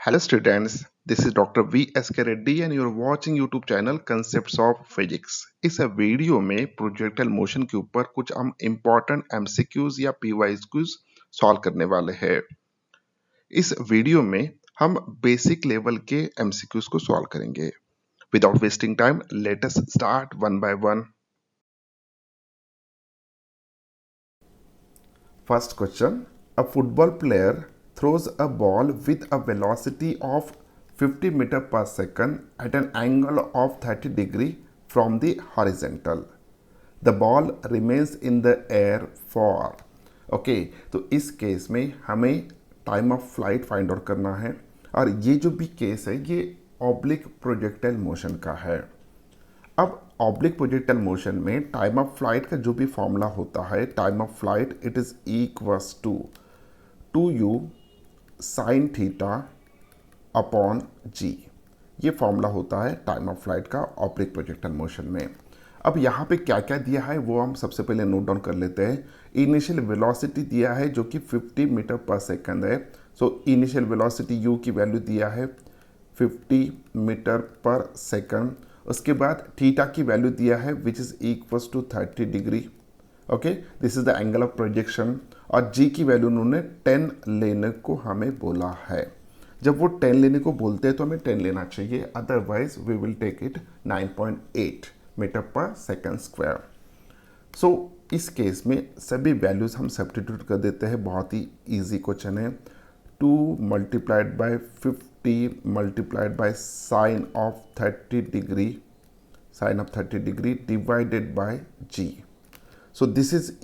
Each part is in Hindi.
Hello students, this is Dr. V. S. K. Reddy and you're watching YouTube channel Concepts of Physics। इस वीडियो में प्रोजेक्टाइल मोशन के ऊपर कुछ हम इम्पोर्टेंट एमसीक्यूज या पीवाईक्यूज सॉल्व करने वाले हैं। इस वीडियो में हम बेसिक लेवल के एमसीक्यूज को सॉल्व करेंगे। Without wasting time let us start one by one. First question. A football player throws a ball with a velocity of 50 meter per second at an angle of 30 degree from the horizontal. The ball remains in the air for okay तो इस केस में हमें time of flight find out करना है और ये जो भी केस है ये ऑब्लिक प्रोजेक्टाइल मोशन का है। अब ऑब्लिक प्रोजेक्टाइल मोशन में टाइम ऑफ फ्लाइट का जो भी फॉर्मूला होता है, time of flight it is equals to 2u sine theta upon जी। ये फॉर्मूला होता है टाइम ऑफ फ्लाइट का ऑब्लिक प्रोजेक्टाइल मोशन में। अब यहाँ पे क्या क्या दिया है वो हम सबसे पहले नोट डाउन कर लेते हैं। इनिशियल वेलोसिटी दिया है जो कि 50 मीटर पर सेकंड है। सो इनिशियल वेलोसिटी u की वैल्यू दिया है 50 मीटर पर सेकंड। उसके बाद थीटा की वैल्यू दिया है which is equals to 30 degree. Okay, this is the angle of projection. और जी की वैल्यू उन्होंने 10 लेने को हमें बोला है। जब वो 10 लेने को बोलते हैं तो हमें 10 लेना चाहिए, otherwise we will take it 9.8 metre पर सेकंड स्क्वायर। सो इस केस में सभी वैल्यूज हम सब्स्टिट्यूट कर देते हैं। बहुत ही इजी क्वेश्चन है। 2 multiplied by 50 multiplied by sine of 30 degree divided by g. So this is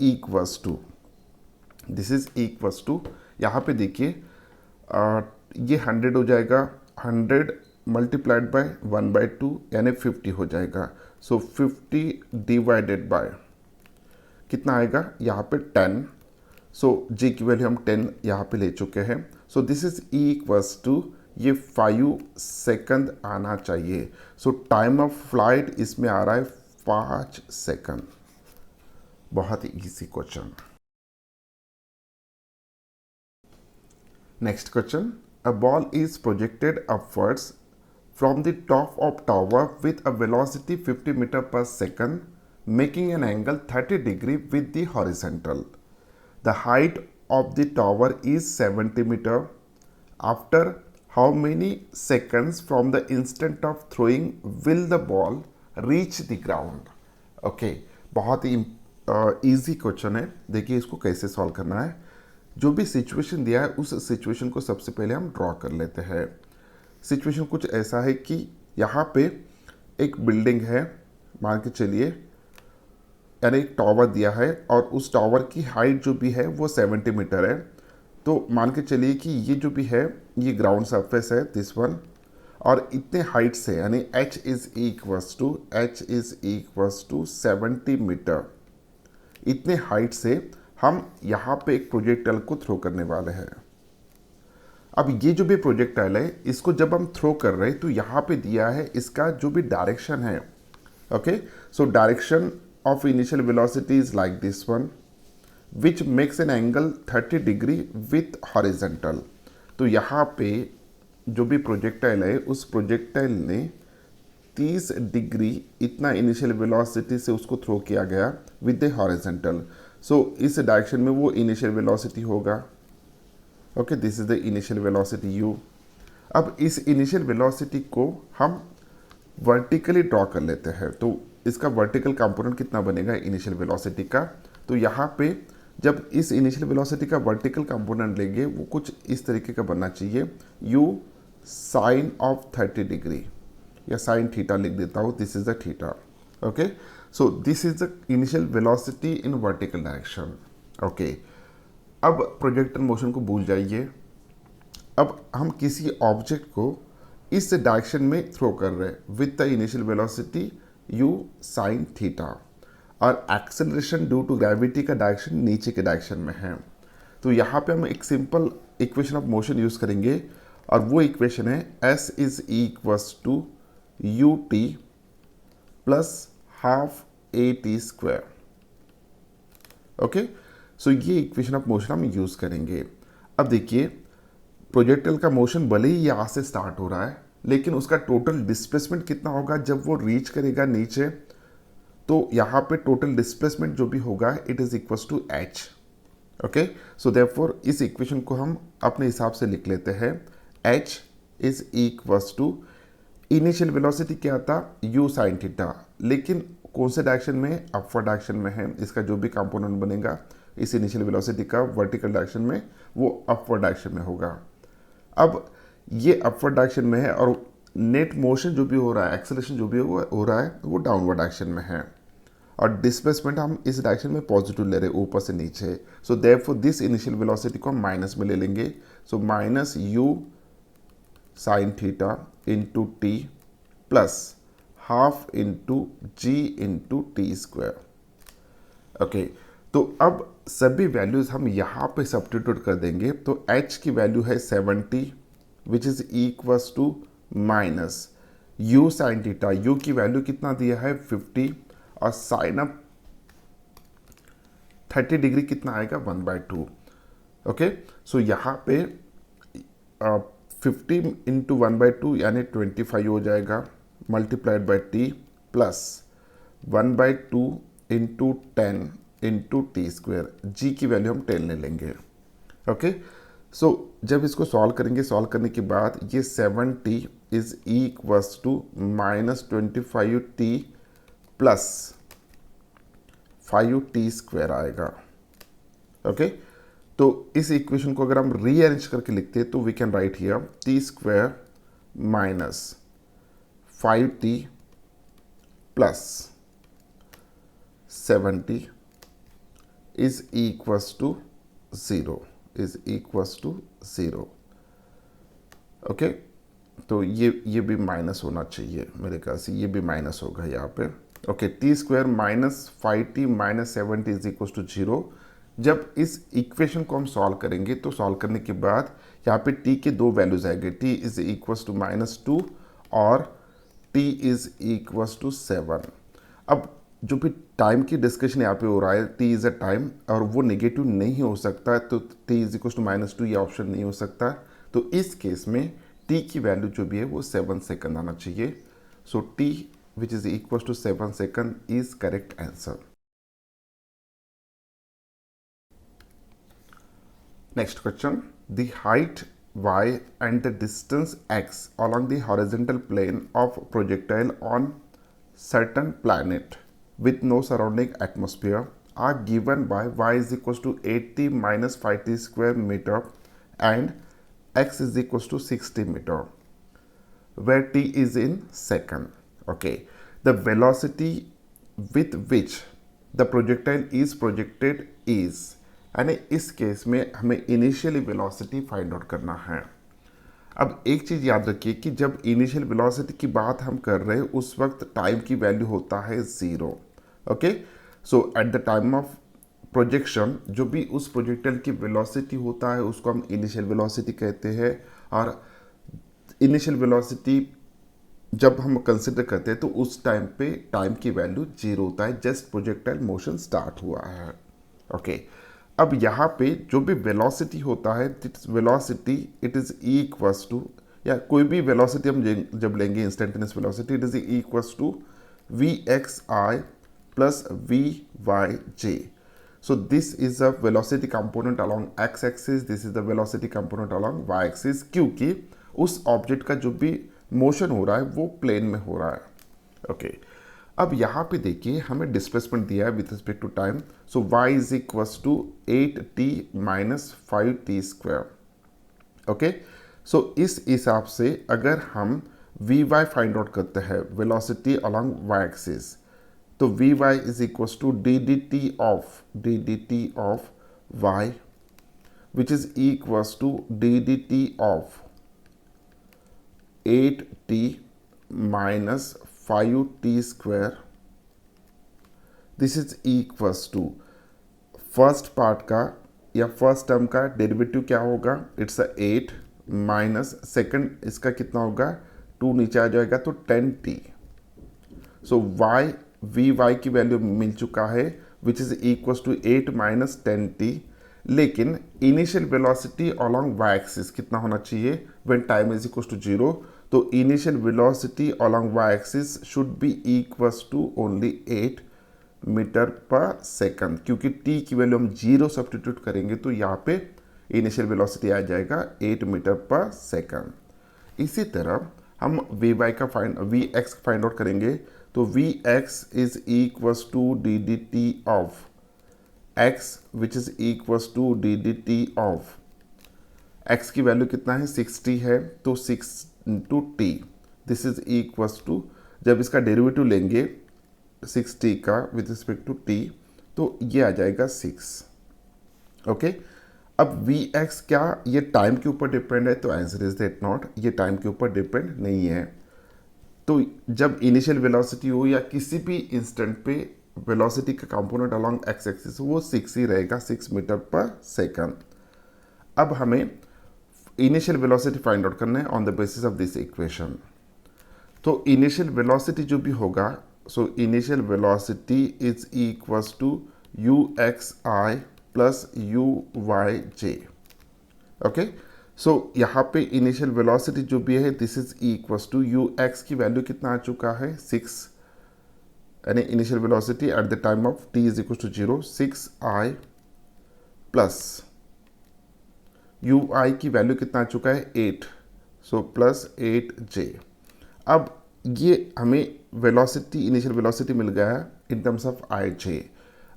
equals to यहाँ पे देखिए ये 100 हो जाएगा, 100 मल्टीप्लाइड बाय 1/2 यानी 50 हो जाएगा। सो 50 डिवाइडेड बाय कितना आएगा यहाँ पे 10। सो जी की वैल्यू हम 10 यहाँ पे ले चुके हैं। So this is equals to ये 5 सेकंड आना चाहिए। सो टाइम ऑफ फ्लाइट इसमें आ रहा है 5 सेकंड। बहुत ही easy question. Next question. A ball is projected upwards from the top of tower with a velocity 50 meter per second, making an angle 30 degree with the horizontal. The height of the tower is 70 meter. After how many seconds from the instant of throwing will the ball reach the ground? Okay, बहुत ही इजी क्वेश्चन है। देखिए इसको कैसे सॉल्व करना है। जो भी सिचुएशन दिया है उस सिचुएशन को सबसे पहले हम ड्रॉ कर लेते हैं। सिचुएशन कुछ ऐसा है कि यहाँ पे एक बिल्डिंग है, मान के चलिए, यानी एक टावर दिया है और उस टावर की हाइट जो भी है वो 70 मीटर है। तो मान के चलिए कि ये जो भी है ये ग्राउंड सरफेस है दिस वन, और इतने हाइट से यानी h is equals to 70 metre, इतने हाइट से हम यहाँ पे एक प्रोजेक्टाइल को थ्रो करने वाले हैं। अब ये जो भी प्रोजेक्टाइल है इसको जब हम थ्रो कर रहे हैं तो यहाँ पे दिया है इसका जो भी डायरेक्शन है। Okay, so direction of initial velocity is like this one which makes an angle 30 degree with horizontal. तो यहाँ पे जो भी प्रोजेक्टाइल है उस प्रोजेक्टाइल ने 30 डिग्री इतना इनिशियल वेलोसिटी से उसको थ्रो किया गया विद द हॉरिजॉन्टल। सो इस डायरेक्शन में वो इनिशियल वेलोसिटी होगा। Okay, this is the initial velocity u। अब इस इनिशियल वेलोसिटी को हम वर्टिकली ड्रॉ कर लेते हैं। तो इसका वर्टिकल कंपोनेंट कितना बनेगा इनिशियल वेलोसिटी का? तो यहाँ पे जब इस इनिशियल वेलोसिटी का वर्टिकल कंपोनेंट लेंगे वो कुछ इस तरीके का बनना चाहिए, u साइन ऑफ 30 डिग्री या साइन थीटा लिख देता हूँ, this is the theta. Okay, so this is the initial velocity in vertical direction. Okay, अब प्रोजेक्टाइल मोशन को भूल जाइए। अब हम किसी ऑब्जेक्ट को इस डायरेक्शन में थ्रो कर रहे हैं with the initial velocity u sine theta, और एक्सेलरेशन ड्यू टू ग्रेविटी का डायरेक्शन नीचे के डायरेक्शन में है। तो यहाँ पे हम एक simple equation of motion use करेंगे और वो इक्वेशन है s is equals to ut plus half at square. Okay, so ये इक्वेशन ऑफ मोशन हम यूज़ करेंगे। अब देखिए प्रोजेक्टाइल का मोशन भले ही यहाँ से स्टार्ट हो रहा है, लेकिन उसका टोटल डिस्प्लेसमेंट कितना होगा जब वो रीच करेगा नीचे, तो यहाँ पे टोटल डिस्प्लेसमेंट जो भी होगा it is equal to h. Okay, so therefore इस इक्वेशन को हम अपने हिसाब से लिख लेते हैं। H is equal to initial velocity क्या था, u साइन थीटा, लेकिन कौन से डायरेक्शन में, अपवर्ड डायरेक्शन में है। इसका जो भी कंपोनेंट बनेगा इस इनिशियल वेलोसिटी का वर्टिकल डायरेक्शन में, वो अपवर्ड डायरेक्शन में होगा। अब ये अपवर्ड डायरेक्शन में है और नेट मोशन जो भी हो रहा है, एक्सेलरेशन जो भी हो रहा है, वो डाउनवर्ड डायरेक्शन में है और डिस्प्लेसमेंट हम इस डायरेक्शन में पॉजिटिव ले रहे हैं, ऊपर से नीचे। So therefore this initial velocity को हम माइनस में ले लेंगे। So minus u sine theta into T plus half into G into T square. Okay, तो अब सभी वैल्यूज हम यहाँ पे सब्स्टिट्यूट कर देंगे। तो h की वैल्यू है 70 which is equals to minus u sine theta, u की वैल्यू कितना दिया है 50 और साइन अप 30 डिग्री कितना आएगा 1/2। ओके, सो यहाँ पे 50 इंटू 1/2 यानी 25 हो जाएगा, multiplied by T plus 1/2 into 10 into T square. G की वैल्यू हम 10 ले लेंगे। ओके, सो जब इसको सॉल्व करेंगे, सॉल्व करने के बाद ये 70 is equals to minus 25t plus 5t square आएगा। ओके, तो इस इक्वेशन को अगर हम रीअरेंज करके लिखते हैं तो we can write here t square minus 5t plus 70 is equals to 0, is equals to 0। Okay, तो ये भी माइनस होना चाहिए मेरे ख्याल से, ये भी माइनस होगा यहाँ पे। Okay, t square minus 5t minus 70 is equal to 0। जब इस इक्वेशन को हम सॉल्व करेंगे तो सॉल्व करने के बाद यहाँ पे t के दो वैल्यूज आएंगे, t इज इक्वल टू -2 और t इज इक्वल टू 7। अब जो भी टाइम की डिस्कशन यहाँ पे हो रहा है, t इज अ टाइम और वो नेगेटिव नहीं हो सकता, तो t इज इक्वल टू -2 ये ऑप्शन नहीं हो सकता। तो इस केस में t की वैल्यू जो भी है वो 7 सेकंड आना चाहिए। So t which is equal to 7 second is correct answer. Next question. The height y and the distance x along the horizontal plane of projectile on certain planet with no surrounding atmosphere are given by y is equals to 80 minus 5t square meter and x is equals to 60 meter, where t is in second. Okay, the velocity with which the projectile is projected is, यानी इस केस में हमें इनिशियल वेलोसिटी फाइंड आउट करना है। अब एक चीज़ याद रखिए कि जब इनिशियल वेलोसिटी की बात हम कर रहे हैं उस वक्त टाइम की वैल्यू होता है 0। Okay, so eight the time of projection जो भी उस प्रोजेक्टाइल की वेलोसिटी होता है उसको हम इनिशियल वेलोसिटी कहते हैं। और इनिशियल वेलोसिटी जब हम कंसिडर करते हैं तो उस टाइम पे टाइम की वैल्यू 0 होता है, जस्ट प्रोजेक्टाइल मोशन स्टार्ट हुआ है। ओके, अब यहाँ पे जो भी वेलोसिटी होता है, velocity it is equals to, या कोई भी वेलोसिटी हम जब लेंगे instantaneous velocity, it is equals to vxi plus vyj। So this is a velocity component along x axis, this is the velocity component along y axis, क्योंकि उस ऑब्जेक्ट का जो भी मोशन हो रहा है वो प्लेन में हो रहा है। ओके, अब यहाँ पे देखिए हमें डिस्प्लेसमेंट दिया है with respect to time. So y is equals to 8t minus 5t square. Okay, so इस हिसाब से अगर हम vy फाइंड आउट करते हैं वेलोसिटी अलोंग y एक्सिस, तो vy is equals to ddt of y which is equals to ddt of 8t minus 5t square. This is equals to first part का या फर्स्ट टर्म का डेरिवेटिव क्या होगा, इट्स 8 माइनस सेकंड इसका कितना होगा 2 नीचे आ जाएगा तो 10t। सो vy की वैल्यू मिल चुका है which is equals to 8 minus 10t। लेकिन initial velocity along y axis कितना होना चाहिए when time is equal to 0, तो initial velocity along y axis should be equals to only 8 metre पर सेकंड, क्योंकि t की वैल्यू हम 0 सब्स्टिट्यूट करेंगे तो यहाँ पे इनिशियल वेलोसिटी आ जाएगा 8 मीटर पर सेकंड। इसी तरह हम वी एक्स फाइंड आउट करेंगे, तो v x is equals to d d t of x which is equals to d d t of x की वैल्यू कितना है 60 है, तो 6 into t, this is equals to, जब इसका डेरिवेटिव लेंगे 60 का विथ रिस्पेक्ट टू t, तो ये आ जाएगा 6। ओके, अब वी एक्स क्या ये टाइम के ऊपर डिपेंड है, तो आंसर इज दैट नॉट, ये टाइम के ऊपर डिपेंड नहीं है। तो जब इनिशियल वेलोसिटी हो या किसी भी इंस्टेंट पे वेलोसिटी का कंपोनेंट अलोंग एक्स एक्सिस वो 6 ही रहेगा, 6 मीटर पर सेकंड। अब हमें इनिशियल वेलोसिटी फाइंड आउट करना है on the basis of this equation. तो इनिशियल वेलोसिटी जो भी होगा, so initial velocity is equals to U X I plus U Y J. Okay, so यहाँ पे इनिशियल वेलोसिटी जो भी है this is equals to U X की वैल्यू कितना आ चुका है 6, यानी initial velocity at the time of t is equal to 0, 6i plus ui की वैल्यू कितना आ चुका है 8, सो प्लस 8j। अब ये हमें वेलोसिटी इनिशियल वेलोसिटी मिल गया है इन टर्म्स ऑफ ij।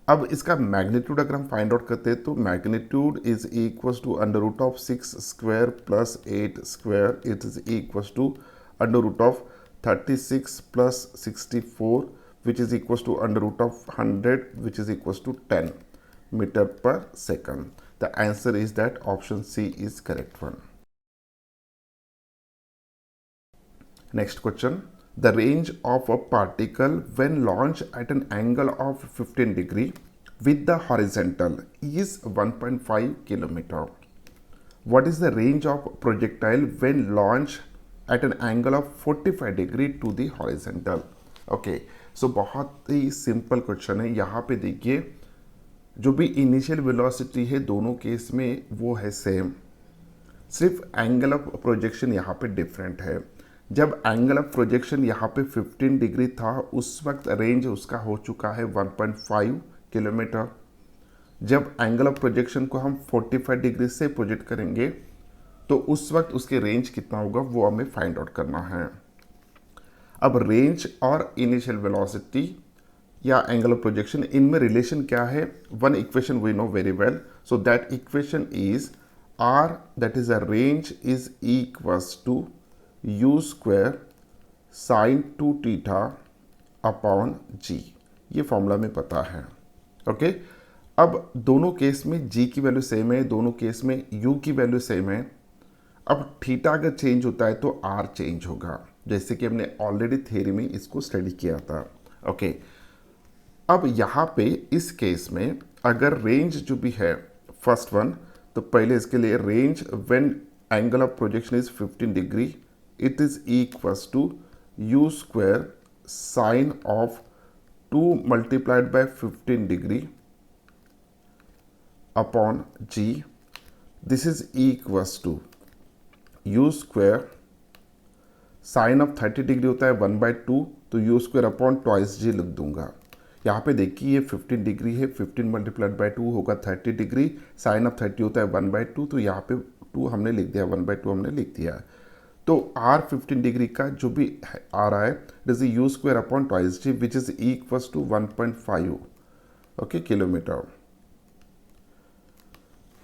अब इसका मैग्नीट्यूड अगर हम फाइंड आउट करते हैं, तो magnitude is equals to under root of 6 square plus 8 square, it is equals to under root of 36 plus 64 which is equals to under root of 100 which is equals to 10 meter per second. The answer is that option C is correct one. Next question. The range of a particle when launched at an angle of 15 degree with the horizontal is 1.5 kilometer. What is the range of projectile when launched at an angle of 45 degree to the horizontal? Okay. सो बहुत ही सिंपल क्वेश्चन है। यहाँ पे देखिए जो भी इनिशियल वेलोसिटी है दोनों केस में वो है सेम, सिर्फ एंगल ऑफ प्रोजेक्शन यहाँ पे डिफरेंट है। जब एंगल ऑफ प्रोजेक्शन यहाँ पे 15 डिग्री था उस वक्त रेंज उसका हो चुका है 1.5 किलोमीटर। जब एंगल ऑफ प्रोजेक्शन को हम 45 डिग्री से प्रोजेक्ट करेंगे तो उस वक्त उसके रेंज कितना होगा वो हमें फाइंड आउट करना है। अब रेंज और इनिशियल वेलोसिटी या एंगल ऑफ प्रोजेक्शन इनमें रिलेशन क्या है, one equation we know very well, so that equation is R that is a range is equals to you square sine 2 theta upon जी, ये फॉर्मूला में पता है। ओके, अब दोनों केस में जी की वैल्यू सेम है, दोनों केस में यू की वैल्यू सेम है। अब थीटा अगर चेंज होता है तो आर चेंज होगा, जैसे कि हमने ऑलरेडी थ्योरी में इसको स्टडी किया था। ओके, अब यहाँ पे इस केस में अगर रेंज जो भी है फर्स्ट वन, तो पहले इसके लिए range when angle of projection is 15 degree it is equals to you square sine of 2 multiplied by 15 degree upon g, this is equals to you square sine of 30 degree होता है 1/2, तो u square upon twice g लिख दूंगा। यहाँ पे देखिए ये 15 डिग्री है, 15 मल्टीप्लाइड बाय 2 होगा 30 डिग्री, साइन ऑफ 30 होता है 1/2, तो यहाँ पे 2 हमने लिख दिया, 1/2 हमने लिख दिया। तो आर 15 डिग्री का जो भी आ रहा है it is u square upon twice g which is equals to 1.5 okay kilometre.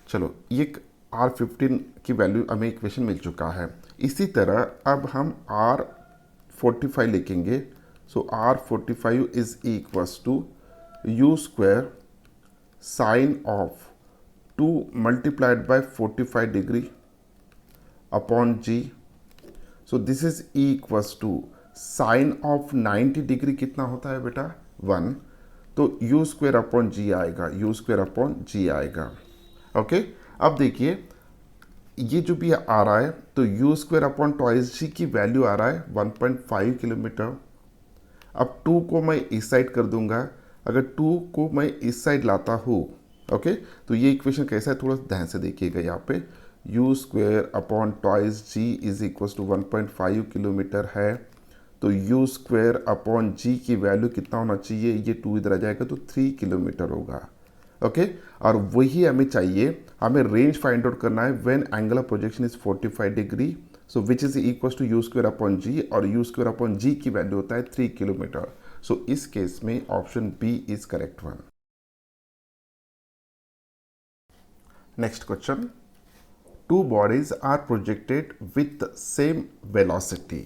चलो ये R15 की वैल्यू हमें इक्वेशन मिल चुका है। इसी तरह अब हम R45 लिखेंगे, so R45 is equals to you square sine of 2 multiplied by 45 degree upon g, so this is equals to sine of 90 degree कितना होता है बेटा 1, तो यू स्क्वायर अपॉन जी आएगा, यू स्क्वायर अपॉन जी आएगा। ओके, अब देखिए ये जो भी आ रहा है तो यू स्क्वायर अपॉन ट्वाइस जी की वैल्यू आ रहा है 1.5 किलोमीटर। अब 2 को मैं इस साइड कर दूंगा, अगर 2 को मैं इस साइड लाता हूँ ओके, तो ये इक्वेशन कैसा है थोड़ा ध्यान से देखिएगा। यहाँ पे u square upon twice g is equal to 1.5 kilometre है, तो यू स्क्वेयर अपॉन जी की वैल्यू कितना होना चाहिए, ये 2 इधर आ जाएगा तो 3 किलोमीटर होगा। ओके, और वही हमें चाहिए, हमें रेंज फाइंड आउट करना है when angle of projection is 45 degree, so which is equal to U square upon G, और यू स्क्वेयर अपॉन जी की वैल्यू होता है 3 किलोमीटर। सो इस केस में option b is correct one. Next question, two bodies are projected with the same velocity.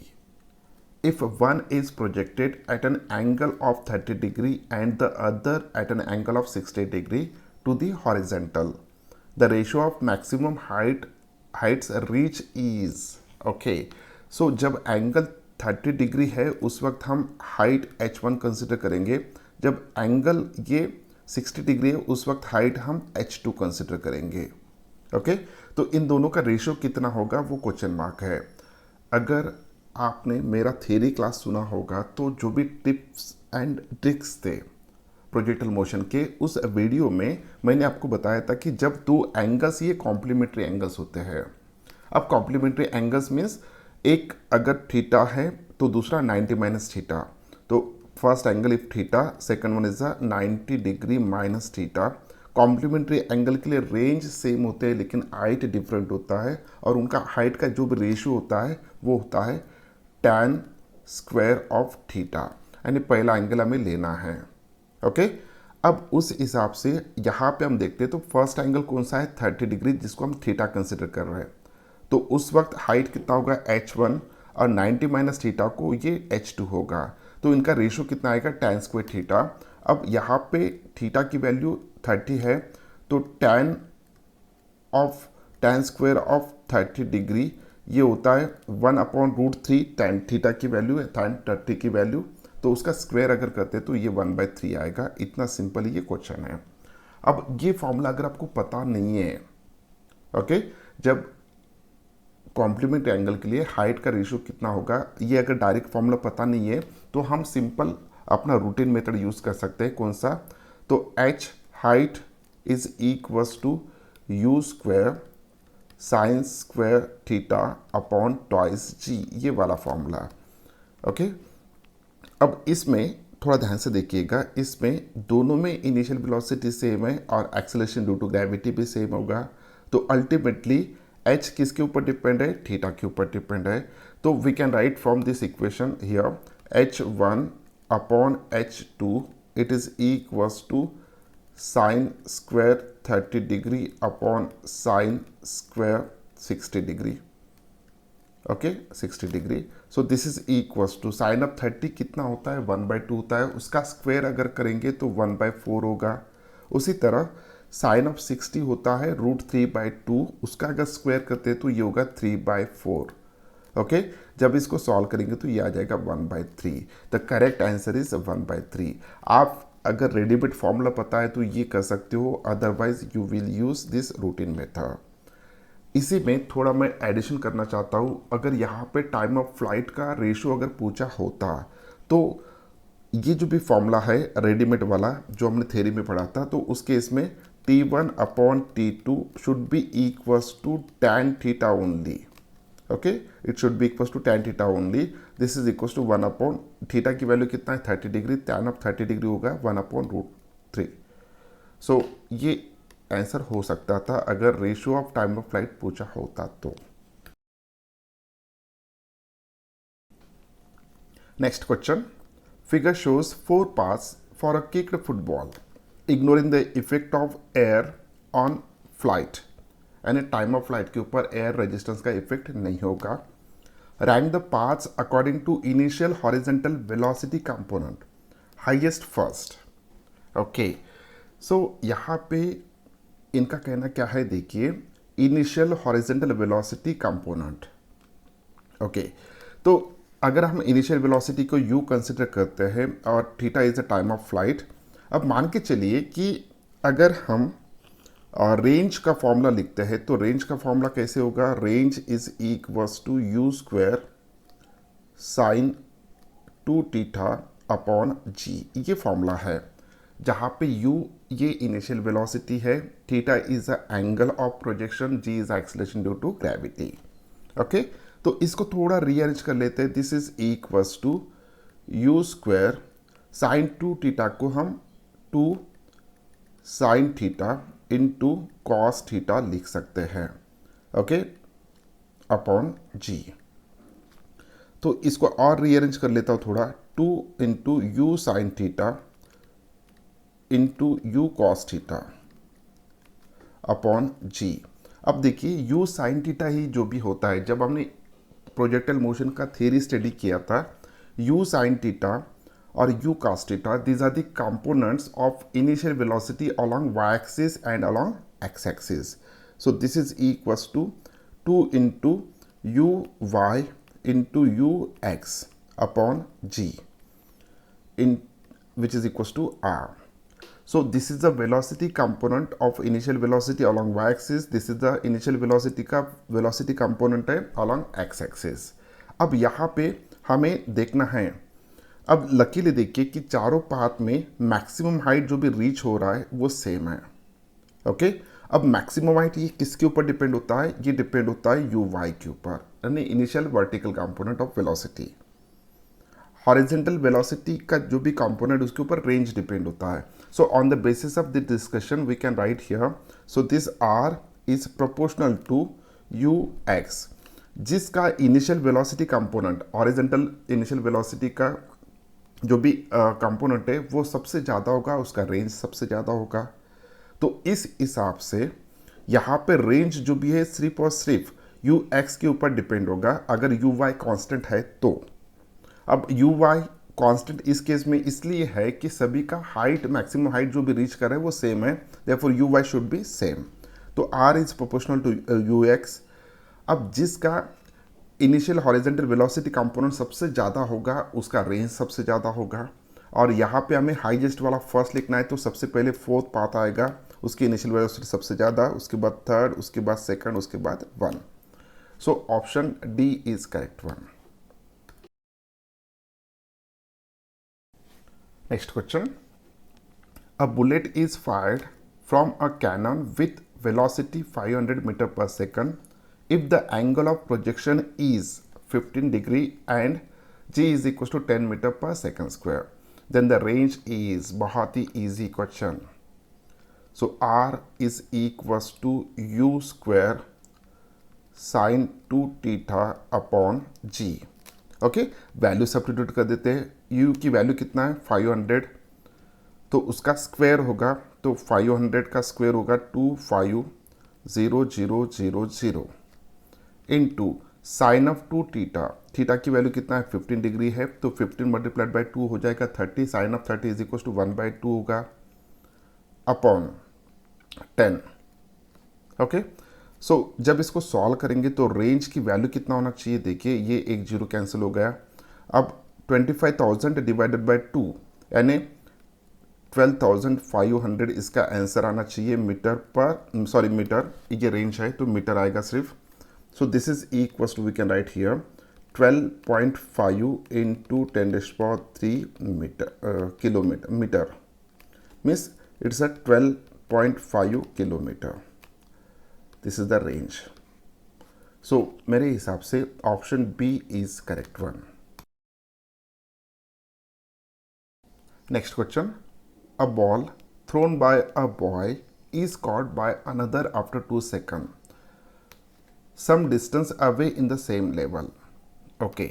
If one is projected at an angle of 30 degree and the other at an angle of 60 degree to the horizontal, the ratio of maximum heights reach is okay. So जब एंगल 30 डिग्री है उस वक्त हम हाइट h1 कंसिडर करेंगे, जब एंगल ये 60 डिग्री है उस वक्त हाइट हम h2 कंसिडर करेंगे। ओके, तो इन दोनों का रेशियो कितना होगा वो क्वेश्चन मार्क है। अगर आपने मेरा थ्योरी क्लास सुना होगा तो जो भी टिप्स एंड ट्रिक्स थे प्रोजेक्टल मोशन के, उस वीडियो में मैंने आपको बताया था कि जब दो एंगल्स, ये कॉम्प्लीमेंट्री एंगल्स होते हैं। अब कॉम्प्लीमेंट्री एंगल्स मीन्स एक अगर थीटा है तो दूसरा 90 माइनस थीटा, तो first angle if theta, second one is 90 degree minus theta. Complementary angle के लिए रेंज सेम होते हैं लेकिन हाइट डिफरेंट होता है, और उनका हाइट का जो भी रेशियो होता है वो होता है tan स्क्वायर ऑफ थीटा, यानी पहला एंगल हमें लेना है। ओके, अब उस हिसाब से यहाँ पे हम देखते हैं तो फर्स्ट एंगल कौन सा है 30 डिग्री, जिसको हम थीटा कंसिडर कर रहे हैं, तो उस वक्त हाइट कितना होगा h1, और 90 माइनस थीटा को ये h2 होगा, तो इनका रेशियो कितना आएगा tan स्क्वायर थीटा। अब यहाँ पे थीटा की वैल्यू 30 है, तो tan स्क्वायर ऑफ 30 डिग्री ये होता है 1/√3 tan थीटा की वैल्यू है, tan 30 की वैल्यू, तो उसका स्क्वायर अगर करते हैं तो ये 1/3 आएगा। इतना सिंपल ये क्वेश्चन है। अब ये फॉर्मूला अगर आपको पता नहीं है, ओके, जब कॉम्प्लीमेंट एंगल के लिए हाइट का रेशियो कितना होगा, ये अगर डायरेक्ट फॉर्मूला पता नहीं है तो हम सिंपल अपना रूटीन मेथड यूज़ कर सकते हैं। कौन सा, तो h height is equals to you square sine square theta upon twice G, ये वाला फॉर्मूला। ओके, अब इसमें थोड़ा ध्यान से देखिएगा, इसमें दोनों में इनिशियल वेलोसिटी सेम है और एक्सेलरेशन ड्यू टू ग्रेविटी भी सेम होगा, तो अल्टीमेटली h किसके ऊपर डिपेंड है, थीटा के ऊपर डिपेंड है। तो we can write from this equation here h1 upon h2 it is equals to sine square 30 degree upon sine square 60 degree. Okay, 60 degree, so this is equals to sine of 30 कितना होता है 1/2 होता है, उसका स्क्वायर अगर करेंगे तो 1/4 होगा। उसी तरह साइन ऑफ 60 होता है √3/2, उसका अगर स्क्वायर करते हैं तो ये होगा 3/4। ओके, जब इसको सॉल्व करेंगे तो ये आ जाएगा 1/3। The correct answer is 1/3। आप अगर रेडीमेड फॉर्मूला पता है तो ये कर सकते हो, otherwise you will use this routine method. इसी में थोड़ा मैं एडिशन करना चाहता हूँ, अगर यहाँ पे टाइम ऑफ फ्लाइट का रेशियो अगर पूछा होता तो ये जो भी फॉर्मूला है रेडीमेड वाला जो हमने थ्योरी में पढ़ा था, तो उस केस में T1 upon T2 should be equals to tan theta only. Okay, it should be equals to tan theta only. This is equals to 1 upon theta की वैल्यू कितना है 30 डिग्री, tan ऑफ 30 डिग्री होगा 1/√3। सो ये आंसर हो सकता था अगर ratio of time of flight पूछा होता तो। Next question, figure shows 4 paths for a kicked football, ignoring the effect of air on flight, यानी टाइम ऑफ फ्लाइट के ऊपर एयर रेजिस्टेंस का इफेक्ट नहीं होगा। Rank the paths according to initial horizontal velocity component, highest first. Okay, so यहाँ पे इनका कहना क्या है, देखिए initial horizontal velocity component. Okay, तो अगर हम इनिशियल वेलोसिटी को u कंसिडर करते हैं और theta is the time of flight, अब मान के चलिए कि अगर हम रेंज का फॉर्मूला लिखते हैं तो रेंज का फॉर्मूला कैसे होगा, range is equals to you square sine 2 theta upon जी, ये फॉर्मूला है। जहाँ पे u ये इनिशियल वेलोसिटी है, theta is a angle of projection, g is acceleration due to gravity. Okay, तो इसको थोड़ा रीअरेंज कर लेते हैं। This is equals to you square sine 2 theta को हम 2 sine theta into cos theta लिख सकते हैं, ओके, अपॉन जी। तो इसको और रीअरेंज कर लेता हूँ थोड़ा, 2 into U sine theta into U cos theta upon G. अब देखिए यू साइन थीटा ही जो भी होता है, जब हमने प्रोजेक्टाइल मोशन का थ्योरी स्टडी किया था, यू साइन थीटा और u cos theta, these are the components of initial velocity along y axis and along x axis. So this is equals to 2 into u y into ux upon g in which is equals to r. So this is the velocity component of initial velocity along y axis. This is the initial velocity का velocity component है along x axis. अब यहाँ पे हमें देखना है, अब लकीली देखिए कि चारों पाथ में मैक्सिमम हाइट जो भी रीच हो रहा है वो सेम है। ओके, अब मैक्सिमम हाइट ये किसके ऊपर डिपेंड होता है? ये डिपेंड होता है यू वाई के ऊपर, यानी initial vertical component of velocity. Horizontal velocity का जो भी कंपोनेंट उसके ऊपर रेंज डिपेंड होता है। So on the basis of the discussion we can write here, so this R is proportional to U X, जिसका initial velocity component, horizontal initial velocity का जो भी कंपोनेंट है वो सबसे ज़्यादा होगा, उसका रेंज सबसे ज़्यादा होगा। तो इस हिसाब से यहाँ पे रेंज जो भी है सिर्फ और सिर्फ यू एक्स के ऊपर डिपेंड होगा, अगर यू वाई कॉन्स्टेंट है तो। अब यू वाई कॉन्स्टेंट इस केस में इसलिए है कि सभी का हाइट, मैक्सिमम हाइट जो भी रीच कर रहा है वो सेम है, therefore U Y should be same. तो R is proportional to U X. अब जिसका इनिशियल हॉरिजॉन्टल वेलोसिटी कंपोनेंट सबसे ज़्यादा होगा उसका रेंज सबसे ज़्यादा होगा, और यहाँ पे हमें हाईएस्ट वाला फर्स्ट लिखना है, तो सबसे पहले फोर्थ पाथ आएगा, उसकी इनिशियल वेलोसिटी सबसे ज़्यादा, उसके बाद थर्ड, उसके बाद सेकंड, उसके बाद 1। So option d is correct one. Next question, a bullet is fired from a cannon with velocity 500 metre पर second if the angle of projection is 15 degree and g is equals to 10 meter per second square, then the range is, बहुत ही easy question. So r is equals to u square sin 2 theta upon g. Okay, value substitute कर देते हैं। u की वैल्यू कितना है? 500, तो उसका स्क्वायर होगा, तो 500 का स्क्वायर होगा 250,000 into sine of 2 theta. Theta की वैल्यू कितना है? 15 डिग्री है, तो 15 मल्टीप्लाइड बाई 2 हो जाएगा 30। Sine of 30 is equal to 1/2 होगा अपॉन 10। ओके, सो जब इसको सॉल्व करेंगे तो रेंज की वैल्यू कितना होना चाहिए? देखिए ये एक जीरो कैंसिल हो गया। अब 25,000 डिवाइडेड बाई 2 यानी 12,500 इसका आंसर आना चाहिए मीटर पर, सॉरी मीटर, ये रेंज है तो मीटर आएगा सिर्फ। So this is equals to, we can write here 12.5 into 10⁻³ meter, meter means it's a 12.5 kilometer. This is the range. So मेरे हिसाब से option B is correct one. Next question, a ball thrown by a boy is caught by another after 2 seconds. Some distance away in the same level. Okay,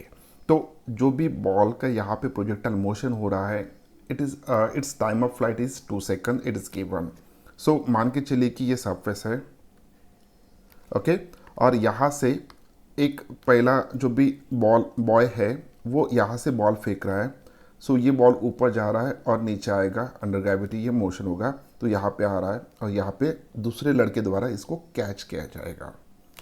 तो जो भी बॉल का यहाँ पे प्रोजेक्टाइल मोशन हो रहा है, it is its time of flight is 2 second, it is given. So मान के चलिए कि ये सरफेस है, ओके, और यहाँ से एक पहला जो भी बॉय है वो यहाँ से बॉल फेंक रहा है। सो ये बॉल ऊपर जा रहा है और नीचे आएगा, अंडर ग्रेविटी ये मोशन होगा, तो यहाँ पे आ रहा है और यहाँ पे दूसरे लड़के द्वारा इसको कैच किया जाएगा।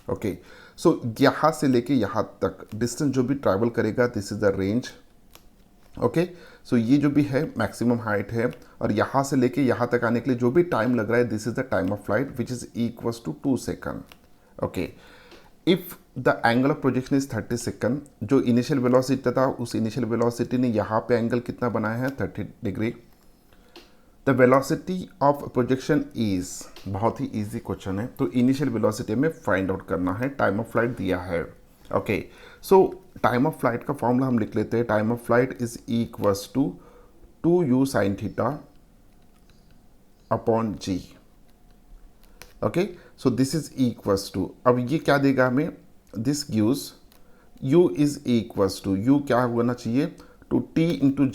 ओके, सो यहाँ से लेके यहाँ तक डिस्टेंस जो भी ट्रैवल करेगा, this is the range. Okay, so ये जो भी है मैक्सिमम हाइट है, और यहाँ से लेके यहाँ तक आने के लिए जो भी टाइम लग रहा है, this is the time of flight which is equals to 2 second. Okay, if the angle of projection is 30 second, जो इनिशियल वेलोसिटी था उस इनिशियल वेलोसिटी ने यहाँ पे एंगल कितना बनाया है? 30 degree. The velocity of projection is, बहुत ही इजी क्वेश्चन है। तो इनिशियल वेलोसिटी में फाइंड आउट करना है, टाइम ऑफ फ्लाइट दिया है। Okay, so time of flight का फॉर्मूला हम लिख लेते हैं। Time of flight is equals to 2u sin theta upon g. Okay, so this is equals to, अब ये क्या देगा हमें, this gives u is equals to, u क्या होना चाहिए, two t into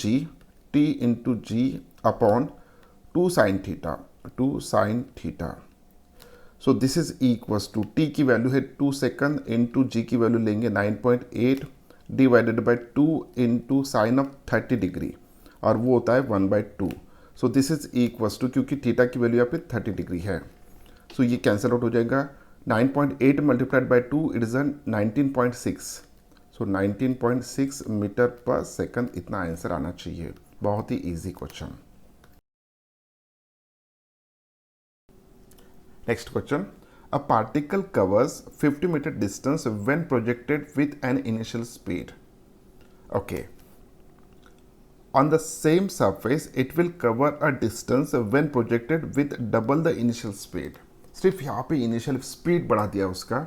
g upon 2 sin theta, 2 sin theta. So this is equals to, t की वैल्यू है 2 सेकंड, इंटू जी की वैल्यू लेंगे 9.8 divided by 2 into sine of 30 degree, और वो होता है 1/2। So this is equals to, क्योंकि थीटा की वैल्यू यहाँ पे 30 डिग्री है, सो ये कैंसिल आउट हो जाएगा। 9.8 multiplied by 2 it is 19.6, so 19.6 metre पर सेकंड, इतना आंसर आना चाहिए। बहुत ही easy question. Next question, a particle covers 50 metres distance when projected with an initial speed. Okay, on the same surface it will cover a distance when projected with double the initial speed। सिर्फ यहाँ पे इनिशियल स्पीड बढ़ा दिया उसका,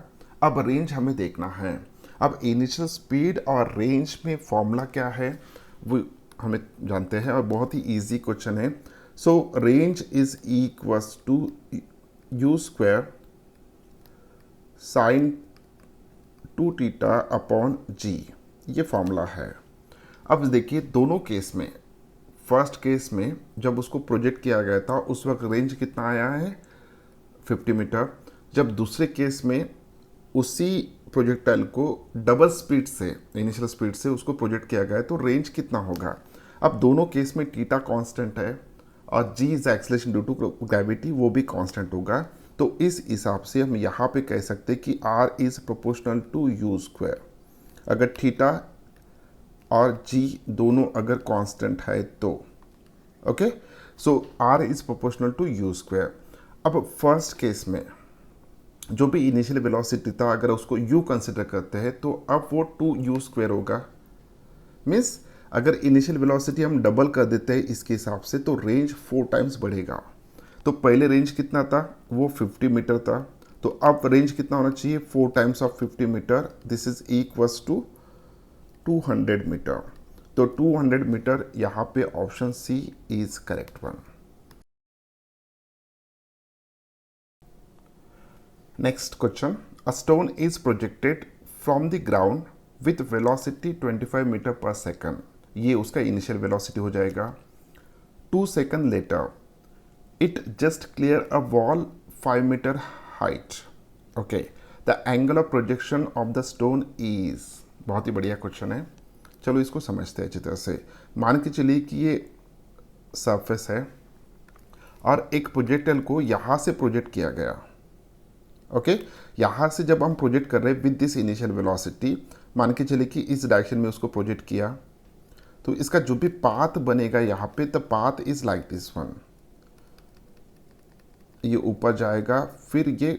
अब रेंज हमें देखना है। अब इनिशियल स्पीड और रेंज में फॉर्मूला क्या है वो हमें जानते हैं, और बहुत ही इजी क्वेश्चन है। So range is equals to you square sine 2 theta upon जी, ये फॉर्मूला है। अब देखिए दोनों केस में, फर्स्ट केस में जब उसको प्रोजेक्ट किया गया था उस वक्त रेंज कितना आया है, 50 मीटर। जब दूसरे केस में उसी प्रोजेक्टाइल को डबल स्पीड से, इनिशियल स्पीड से उसको प्रोजेक्ट किया गया है, तो रेंज कितना होगा। अब दोनों केस में थीटा कांस्टेंट है और g is acceleration due to gravity, वो भी कांस्टेंट होगा। तो इस हिसाब से हम यहाँ पे कह सकते हैं कि r is proportional to you square. अगर थीटा और g दोनों अगर कांस्टेंट है तो, okay, so r is proportional to you square. अब फर्स्ट केस में जो भी इनिशियल वेलोसिटी था, अगर उसको u कंसिडर करते हैं तो अब वो 2u स्क्वायर होगा। मीन्स अगर इनिशियल वेलोसिटी हम डबल कर देते हैं इसके हिसाब से, तो रेंज 4 टाइम्स बढ़ेगा। तो पहले रेंज कितना था, वो 50 मीटर था, तो अब रेंज कितना होना चाहिए, 4 times of 50 metre, this is equals to 200 metre. तो 200 मीटर यहाँ पे option C is correct one. Next question, a stone is projected from the ground with velocity 25 metre पर सेकंड, ये उसका इनिशियल वेलोसिटी हो जाएगा। 2 second later it just clear a wall 5 metre height. Okay, the angle of projection of the stone is, बहुत ही बढ़िया क्वेश्चन है। चलो इसको समझते हैं अच्छी तरह से। मान के चलिए कि ये सरफेस है और एक प्रोजेक्टाइल को यहाँ से प्रोजेक्ट किया गया। ओके, यहाँ से जब हम प्रोजेक्ट कर रहे हैं विद दिस इनिशियल वेलोसिटी, मान के चलिए कि इस डायरेक्शन में उसको प्रोजेक्ट किया, तो इसका जो भी पाथ बनेगा यहाँ पे, the path is like this one. ये ऊपर जाएगा, फिर ये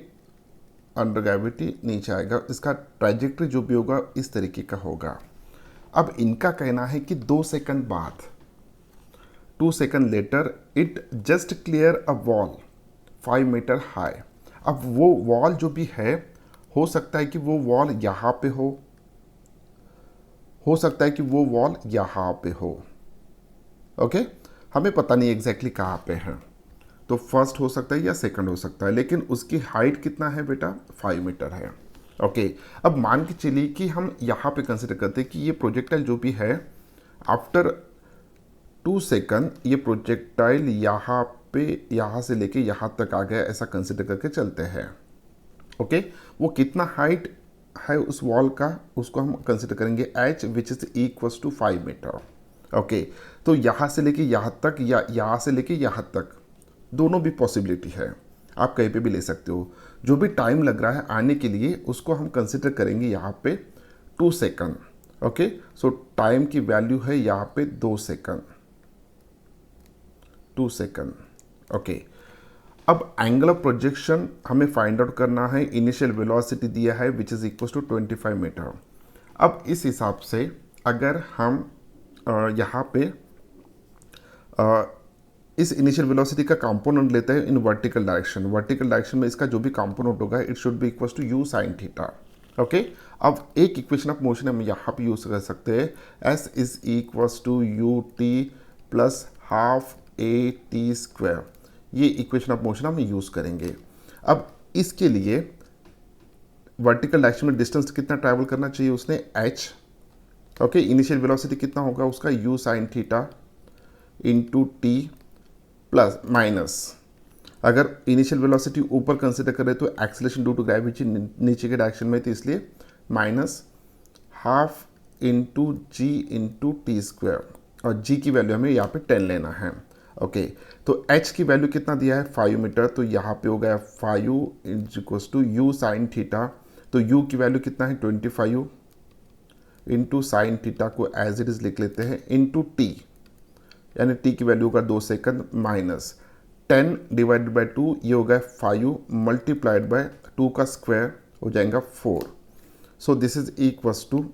अंडर ग्रेविटी नीचे आएगा, इसका ट्रैजेक्टरी जो भी होगा इस तरीके का होगा। अब इनका कहना है कि 2 सेकंड बाद, 2 second later it just clear a wall 5 metre high. अब वो वॉल जो भी है, हो सकता है कि वो वॉल यहाँ पे हो सकता है कि वो वॉल यहाँ पे हो। ओके, हमें पता नहीं एग्जैक्टली कहाँ पे है, तो फर्स्ट हो सकता है या सेकंड हो सकता है, लेकिन उसकी हाइट कितना है बेटा, 5 मीटर है। ओके, अब मान के चलिए कि हम यहाँ पे कंसिडर करते हैं कि ये प्रोजेक्टाइल जो भी है, आफ्टर 2 सेकंड ये प्रोजेक्टाइल यहाँ पे, यहाँ से लेके यहाँ तक आ गया, ऐसा कंसिडर करके चलते हैं। ओके, वो कितना हाइट है उस वॉल का, उसको हम कंसिडर करेंगे h which is equals to 5 metre. Okay, तो यहाँ से लेके यहाँ तक या यहाँ से लेके यहाँ तक, दोनों भी पॉसिबिलिटी है, आप कहीं पे भी ले सकते हो। जो भी टाइम लग रहा है आने के लिए, उसको हम कंसिडर करेंगे यहाँ पे 2 सेकंड। ओके, सो टाइम की वैल्यू है यहाँ पे 2 सेकंड, 2 सेकंड। ओके, अब एंगल ऑफ प्रोजेक्शन हमें फाइंड आउट करना है। इनिशियल वेलोसिटी दिया है which is equal to 25 metre. अब इस हिसाब से अगर हम यहाँ पे इस इनिशियल वेलोसिटी का कंपोनेंट लेते हैं इन वर्टिकल डायरेक्शन में इसका जो भी कंपोनेंट होगा it should be equal to u sine theta. Okay, अब एक इक्वेशन ऑफ मोशन हम यहाँ पे यूज कर सकते हैं, s is equal to u t plus half a t square. ये इक्वेशन ऑफ मोशन हम यूज करेंगे। अब इसके लिए वर्टिकल डायरेक्शन में डिस्टेंस कितना ट्रैवल करना चाहिए उसने, एच। ओके, इनिशियल वेलोसिटी कितना होगा उसका, you sine theta into T plus minus, अगर इनिशियल वेलोसिटी ऊपर कंसिडर करें तो एक्सेलरेशन ड्यू टू ग्रेविटी नीचे के डायरेक्शन में, तो इसलिए minus half into G into T square, और जी की वैल्यू हमें यहाँ पे 10 लेना है। ओके, तो एच की वैल्यू कितना दिया है 5 मीटर, तो यहाँ पे हो गया 5 equals to u sine theta, तो यू की वैल्यू कितना है 25 इंटू साइन थीटा को एज इट इज लिख लेते हैं इंटू टी, यानी टी की वैल्यू का 2 सेकंड, माइनस 10 डिवाइडेड बाई 2, ये हो गया 5 मल्टीप्लाइड बाय 2 का स्क्वायर हो जाएगा 4। So this is equals to,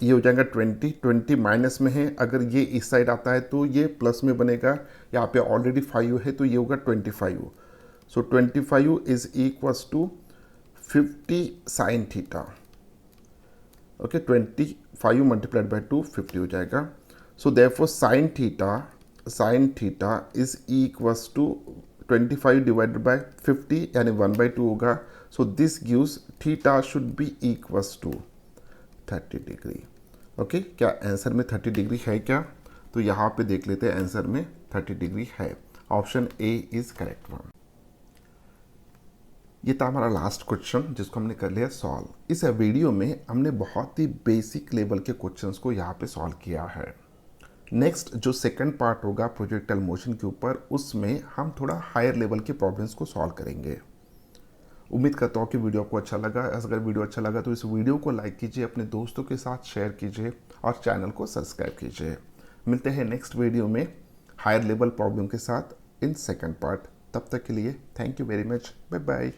ये हो जाएगा 20 माइनस में है, अगर ये इस साइड आता है तो ये प्लस में बनेगा, यहाँ पे ऑलरेडी 5 है तो ये होगा 25। So 25 is equals to 50 sine theta. Okay, 25 multiplied by 2 50 हो जाएगा। So therefore sine theta is equals to 25 divided by 50 यानी 1/2 होगा। So this gives theta should be equals to 30 degree. Okay, क्या आंसर में 30 डिग्री है क्या, तो यहाँ पे देख लेते हैं आंसर में 30 डिग्री है। Option A is correct one. ये था हमारा लास्ट क्वेश्चन जिसको हमने कर लिया सॉल्व। इस वीडियो में हमने बहुत ही बेसिक लेवल के क्वेश्चंस को यहाँ पे सॉल्व किया है। नेक्स्ट जो सेकंड पार्ट होगा प्रोजेक्टाइल मोशन के ऊपर, उसमें हम थोड़ा हायर लेवल के प्रॉब्लम्स को सॉल्व करेंगे। उम्मीद करता हूँ कि वीडियो आपको अच्छा लगा। अगर वीडियो अच्छा लगा तो इस वीडियो को लाइक कीजिए, अपने दोस्तों के साथ शेयर कीजिए और चैनल को सब्सक्राइब कीजिए। मिलते हैं नेक्स्ट वीडियो में हायर लेवल प्रॉब्लम के साथ इन सेकंड पार्ट। तब तक के लिए thank you very much, bye bye.